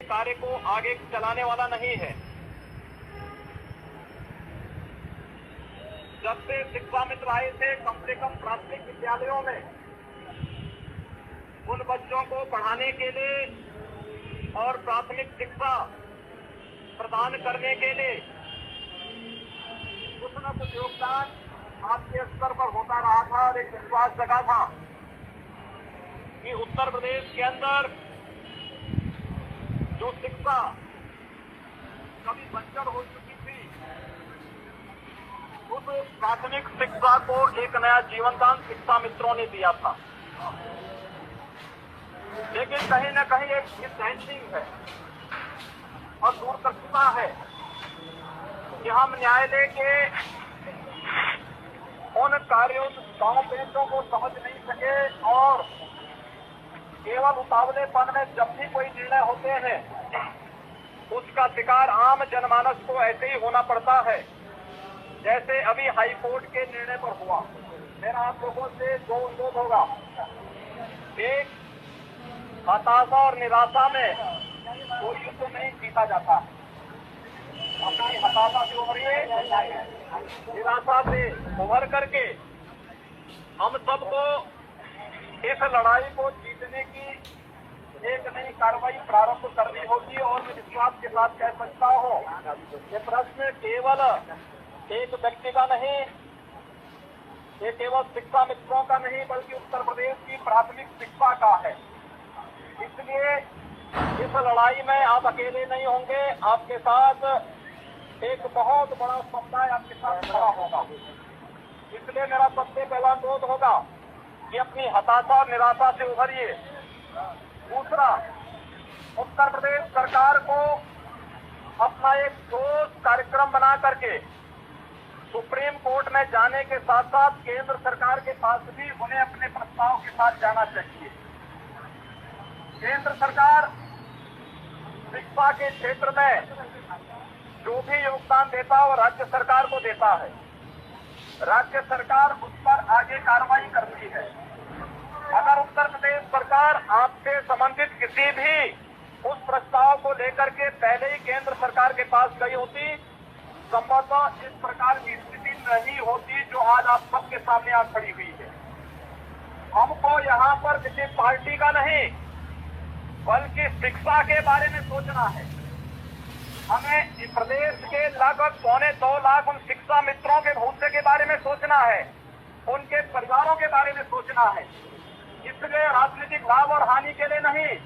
कार्य को आगे चलाने वाला नहीं है। जब से शिक्षा मित्र आए थे, कम से कम प्राथमिक विद्यालयों में उन बच्चों को पढ़ाने के लिए और प्राथमिक शिक्षा प्रदान करने के लिए कुछ न कुछ योगदान आपके स्तर पर होता रहा था और एक विश्वास जगा था कि उत्तर प्रदेश के अंदर जो शिक्षा कभी बंजर हो चुकी थी, उस प्राथमिक शिक्षा को एक नया जीवनदान शिक्षा मित्रों ने दिया था। लेकिन कहीं न कहीं एक मिसहैंडलिंग है और दूरदर्शिता है कि हम न्यायालय के उन कार्यों पेशों को समझ नहीं सके और केवल उतावलेपन में जब भी कोई निर्णय होते हैं उसका शिकार आम जनमानस को ऐसे ही होना पड़ता है, जैसे अभी हाई कोर्ट के निर्णय पर हुआ। मेरा आप लोगों से दो अनुरोध होगा। एक, हताशा और निराशा में कोई युद्ध नहीं जीता जाता। अपनी हताशा से उभरिए, निराशा से उभर करके हम सबको इस लड़ाई को जीतने की एक नई कार्रवाई प्रारंभ करनी होगी। और मैं विश्वास के साथ कह सकता हूँ ये प्रश्न केवल एक व्यक्ति का नहीं, ये केवल शिक्षा मित्रों का नहीं, बल्कि उत्तर प्रदेश की प्राथमिक शिक्षा का है। इसलिए इस लड़ाई में आप अकेले नहीं होंगे, आपके साथ एक बहुत बड़ा समुदाय आपके साथ खड़ा होगा। इसलिए मेरा सबसे पहला अनुरोध होगा कि अपनी हताशा और निराशा से उभरिए। दूसरा, उत्तर प्रदेश सरकार को अपना एक ठोस कार्यक्रम बना करके सुप्रीम कोर्ट में जाने के साथ साथ केंद्र सरकार के पास भी उन्हें अपने प्रस्ताव के साथ जाना चाहिए। केंद्र सरकार शिक्षा के क्षेत्र में जो भी योगदान देता है वो राज्य सरकार को देता है। राज्य सरकार उस पर आगे कार्रवाई करती है। अगर उत्तर प्रदेश सरकार आपसे संबंधित किसी भी उस प्रस्ताव को लेकर के पहले ही केंद्र सरकार के पास गई होती, संभवतः इस प्रकार की स्थिति नहीं होती जो आज आप सबके सामने आ खड़ी हुई है। हमको यहाँ पर किसी पार्टी का नहीं, बल्कि शिक्षा के बारे में सोचना है। हमें इस प्रदेश के लगभग 2.25 लाख उन शिक्षा मित्रों के भविष्य के बारे में सोचना है, उनके परिवारों के बारे में सोचना है। इसलिए राजनीतिक लाभ और हानि के लिए नहीं,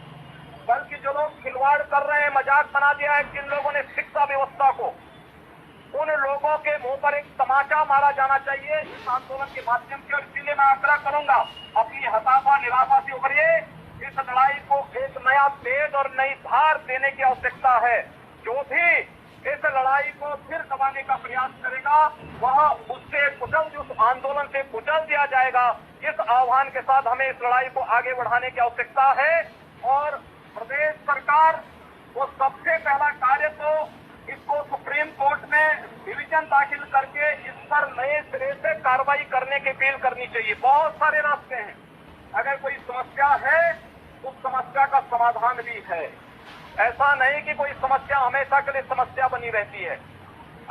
बल्कि जो लोग खिलवाड़ कर रहे हैं, मजाक बना दिया है जिन लोगों ने शिक्षा व्यवस्था को, उन लोगों के मुंह पर एक तमाचा मारा जाना चाहिए इस आंदोलन के माध्यम से। और इसीलिए मैं आग्रह करूंगा, अपनी हताशा निराशा से उभरिए। इस लड़ाई को एक नया तेज और नई धार देने की आवश्यकता है। जो भी इस लड़ाई को फिर दबाने का प्रयास करेगा वह उससे कुचल, उस आंदोलन से कुचल दिया जाएगा। इस आह्वान के साथ हमें इस लड़ाई को आगे बढ़ाने की आवश्यकता है। और प्रदेश सरकार को सबसे पहला कार्य तो इसको सुप्रीम कोर्ट में डिवीजन दाखिल करके इस पर नए सिरे से कार्रवाई करने की अपील करनी चाहिए। बहुत सारे रास्ते हैं, अगर कोई समस्या है उस समस्या का समाधान भी है। ऐसा नहीं कि कोई समस्या हमेशा के लिए समस्या बनी रहती है।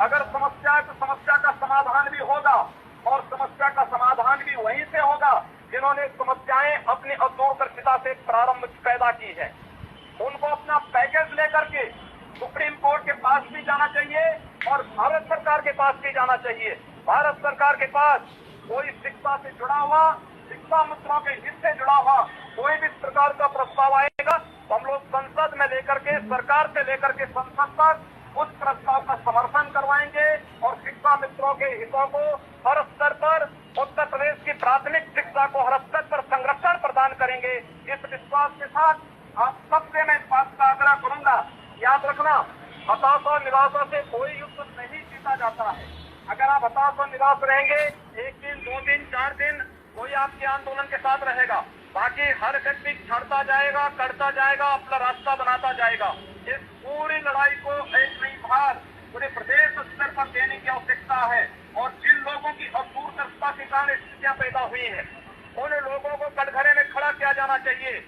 अगर समस्या है तो समस्या का समाधान भी होगा, और समस्या का समाधान भी वहीं से होगा जिन्होंने समस्याएं अपनी अदूरदर्शिता से प्रारंभ पैदा की है। उनको अपना पैकेज लेकर के सुप्रीम कोर्ट के पास भी जाना चाहिए और भारत सरकार के पास भी जाना चाहिए। भारत सरकार के पास कोई शिक्षा से जुड़ा हुआ, शिक्षा मित्रों के हित से जुड़ा हुआ कोई भी प्रकार का प्रस्ताव आएगा तो हम लोग संसद में लेकर के, सरकार से लेकर के संसद तक उस प्रस्ताव का समर्थन करवाएंगे और शिक्षा मित्रों के हितों को हर स्तर पर, उत्तर प्रदेश की प्राथमिक शिक्षा को हर स्तर पर संरक्षण प्रदान करेंगे। इस विश्वास के साथ आप सबसे मैं इस बात का आग्रह करूंगा, याद रखना, हताशा और निराशा से कोई युद्ध नहीं जीता जाता है। अगर आप हताश और निराश रहेंगे, एक दिन, 2 दिन, 4 दिन कोई आपके आंदोलन के साथ रहेगा, बाकी हर व्यक्ति छड़ता जाएगा, करता जाएगा, अपना रास्ता बनाता जाएगा। इस पूरी लड़ाई को एक नई धार पूरे प्रदेश स्तर पर देने की आवश्यकता है। और जिन लोगों की अदूरदर्शिता के कारण स्थितियां पैदा हुई हैं, उन लोगों को कटघरे में खड़ा किया जाना चाहिए।